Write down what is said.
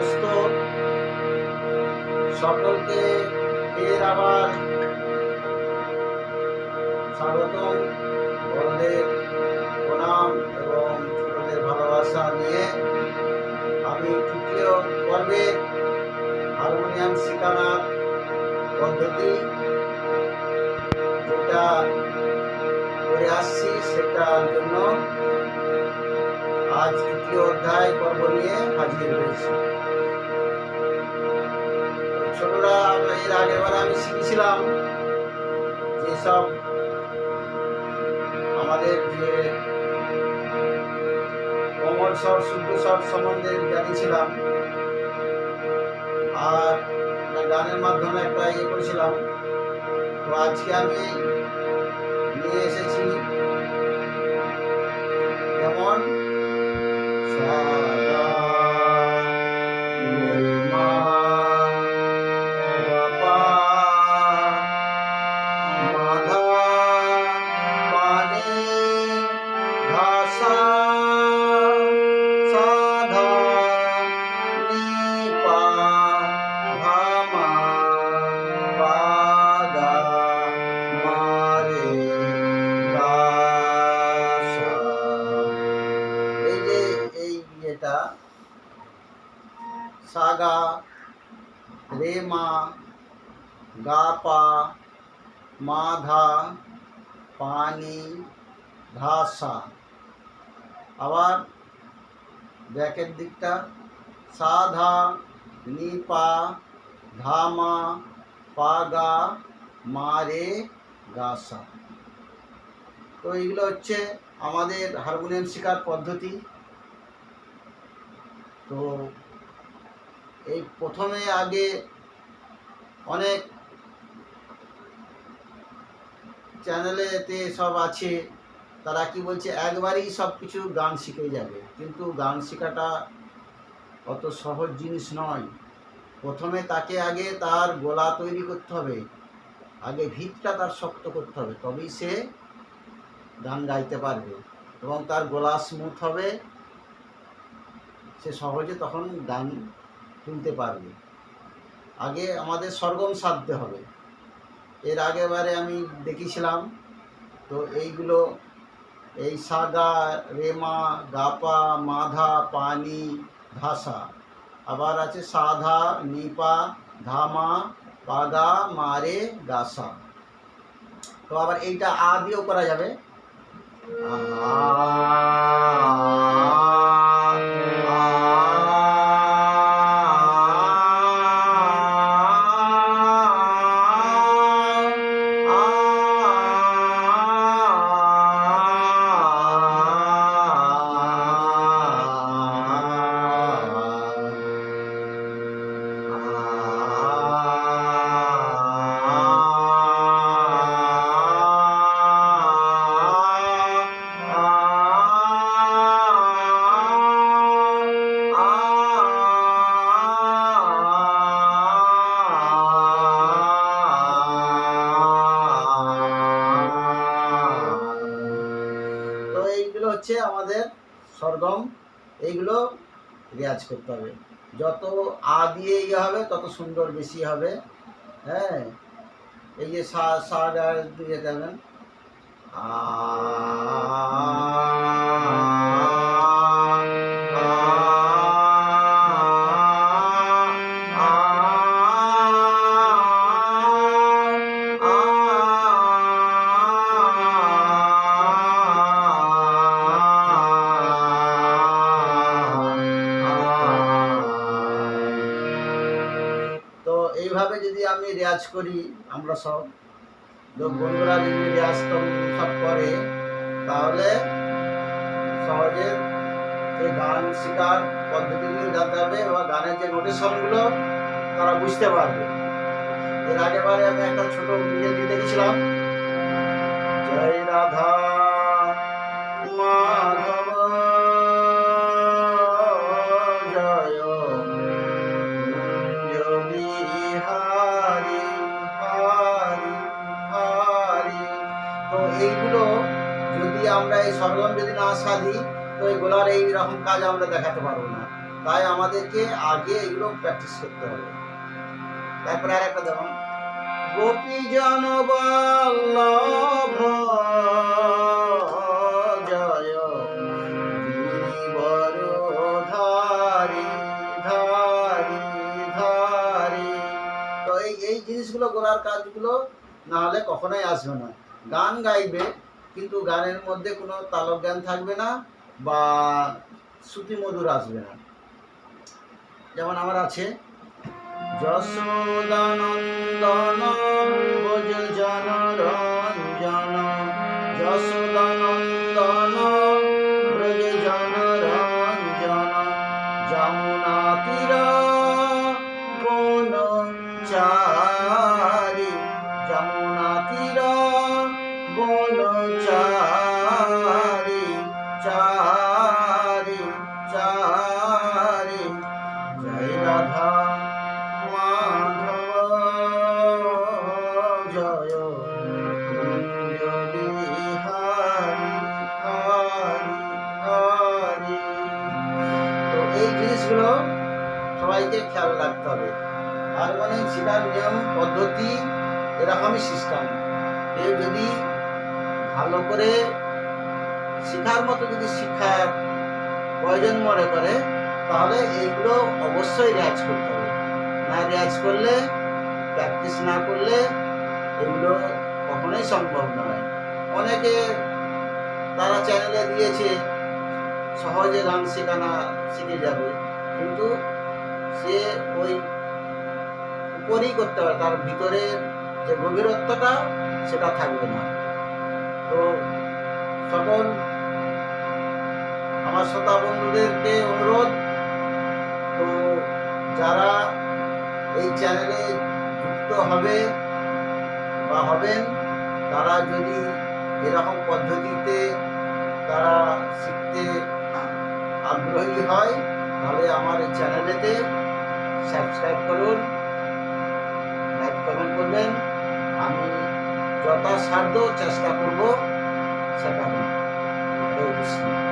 সমস্ত সকলকে ফের আবার স্বাগতম, বড়দের প্রণাম এবং ছোটদের ভালোবাসা নিয়ে আমি তৃতীয় পর্বে হারমোনিয়াম শেখানোর পদ্ধতি যেটা করে আসছি সেটার জন্য আজ তৃতীয় অধ্যায় পর্ব নিয়ে হাজির হয়েছি। ছোটরা এর আগেরবার আমি শিখেছিলাম যেসব আমাদের যে কোমল স্বর শুদ্ধ স্বর সম্বন্ধে জানিয়েছিলাম আর গানের মাধ্যমে একটা করেছিলাম। তো আজকে আমি নিয়ে এসেছি যেমন সাগা, রে মা, গা পা, মা ধা, পা নি, ধা সা। আবার ব্যাকের দিকটা সা ধা, নি পা, ধা মা, পা গা, মা রে, গা সা। তো এইগুলো হচ্ছে আমাদের হারমোনিয়াম শেখার পদ্ধতি। তো এই প্রথমে আগে অনেক চ্যানেলেতে সব আছে, তারা কি বলছে একবারেই সব কিছু গান শিখে যাবে, কিন্তু গান শেখাটা অত সহজ জিনিস নয়। প্রথমে তাকে আগে তার গলা তৈরি করতে হবে, আগে ভিতটা তার শক্ত করতে হবে, তবেই সে গান গাইতে পারবে এবং তার গলা স্মুথ হবে, সে সহজে তখন গান শুনতে পারবে। আগে আমাদের সরগম সাধতে হবে। এর আগেবারে আমি দেখিয়েছিলাম। তো এইগুলো এই সাগা, রেমা, গাপা, মাধা, পানি, ধাসা। আবার আছে সাধা, নিপা, ধামা, পাগা, মারে, গাসা। তো আবার এইটা আ দিয়েও করা যাবে। হচ্ছে আমাদের সরগম, এইগুলো রেয়াজ করতে হবে। যত আ দিয়ে ইয়ে হবে তত সুন্দর বেশি হবে। হ্যাঁ, এই যে সা সা দিয়ে দেবেন আ এইভাবে যদি আমি রেয়াজ করি, আমরা সব বন্ধুরা যদি রেয়াজ সব করে, তাহলে সহজে সেই গান শেখার পদ্ধতিগুলো জানতে হবে এবং গানের যে নোটেশনগুলো তারা বুঝতে পারবে। এর আগেবারে আমি একটা ছোট ভিডিও দিয়ে দেখেছিলাম, জয় রাধা মাধব জয় বিহারি হারি হারি। তো এইগুলো যদি আমরা এই সরগম যদি না সাধি, তো এই গোলার এই রকম কাজ আমরা দেখাতে পারবো না। তাই আমাদেরকে আগে এগুলো প্র্যাকটিস করতে হবে। তারপরে আর একটা দেখুন, গোপী জন বল্লভ জয় গিরিবর ধারি ধারি ধারি। তো এই জিনিসগুলো গোলার কাজগুলো না হলে কখনোই আসবে না। গান গাইবে কিন্তু গানের মধ্যে কোনো তালজ্ঞান থাকবে না বা শ্রুতি মধুর আসবে না। যেমন আমার আছে, যশোদানন্দন ভোজ জন রঞ্জন, যশোদানন্দন ব্রজ জন রঞ্জন, যমুনা তীর বন চারি, যমুনা তীর বন চারি চারি চারি, জয় রাধা মাধব জয় কুঞ্জ বিহারি হরি হরি। তো এই জিনিসগুলো সবাইকে খেয়াল রাখতে হবে। হারমোনিয়াম শেখার নিয়ম পদ্ধতি এরকমই সিস্টেম। কেউ যদি ভালো করে শেখার মতো যদি শিক্ষার প্রয়োজন মনে করে তাহলে এইগুলো অবশ্যই রেয়াজ করতে হবে। না রেয়াজ করলে, প্র্যাকটিস না করলে এগুলো কখনোই সম্ভব নয়। অনেকে তারা চ্যানেলে দিয়েছে সহজে গান শেখানো শিখে যাবে, কিন্তু সে ওই উপরই করতে হবে, তার ভিতরে যে গভীরত্বটা সেটা থাকবে না। তো সকল আমার শ্রোতা বন্ধুদেরকে অনুরোধ, তো যারা এই চ্যানেলে যুক্ত হবে বা হবেন, তারা যদি এরকম পদ্ধতিতে তারা শিখতে আগ্রহী হয় তাহলে আমার এই চ্যানেলেতে সাবস্ক্রাইব করুন, লাইক কমেন্ট করবেন। আমি যথাসাধ্য চেষ্টা করব শেখানোর। হরে কৃষ্ণ।